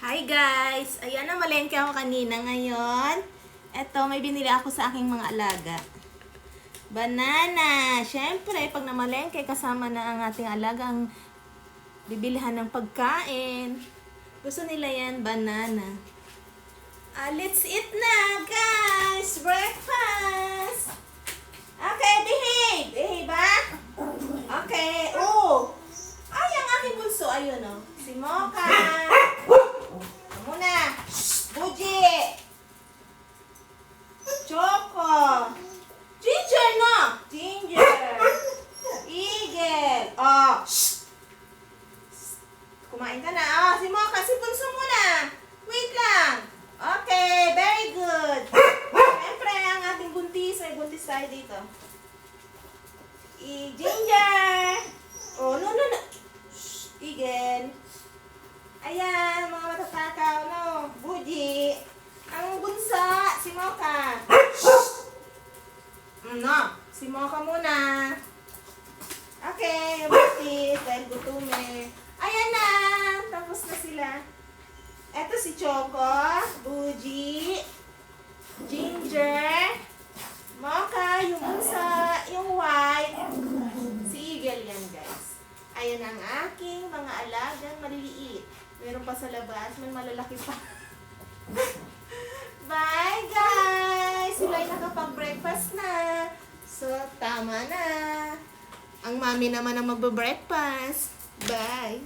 Hi guys! Ayan, namalengke ako kanina ngayon. Eto, may binili ako sa aking mga alaga. Banana! Siyempre, pag namalengke, kasama na ang ating alagang bibilihan ng pagkain. Gusto nila yan, banana. Let's eat na, guys! Breakfast! Okay, behave! Behave, ba? Okay, oh! Ay, ang aking bunso, ayun, oh. Si Mocha! Muna! Buji! Choco! Ginger, no! Ginger! Eagle! Oh! Kumain ka na. Oh, si Mocha, si bunso muna! Wait lang! Okay, very good! Siyempre, ang ating buntis, ay buntis tayo dito. Ginger! Oh, no. Eagle! Ayan, mga matatakaw, no? Buji! Ang bunsa, si Mocha! No, si Mocha muna. Okay, yung buntis, dahil gutumin. Ayan na! Tapos na sila. Eto si Choco, Buji, Ginger, Mocha, yung bunsa, yung white, si Eagle yan, guys. Ayan ang aking mga alagang maliliit. Meron pa sa labas, may malalaki pa. Bye, guys! Sila ay nakapag-breakfast na. So, tama na. Ang mami naman ang magbe-breakfast. Bye!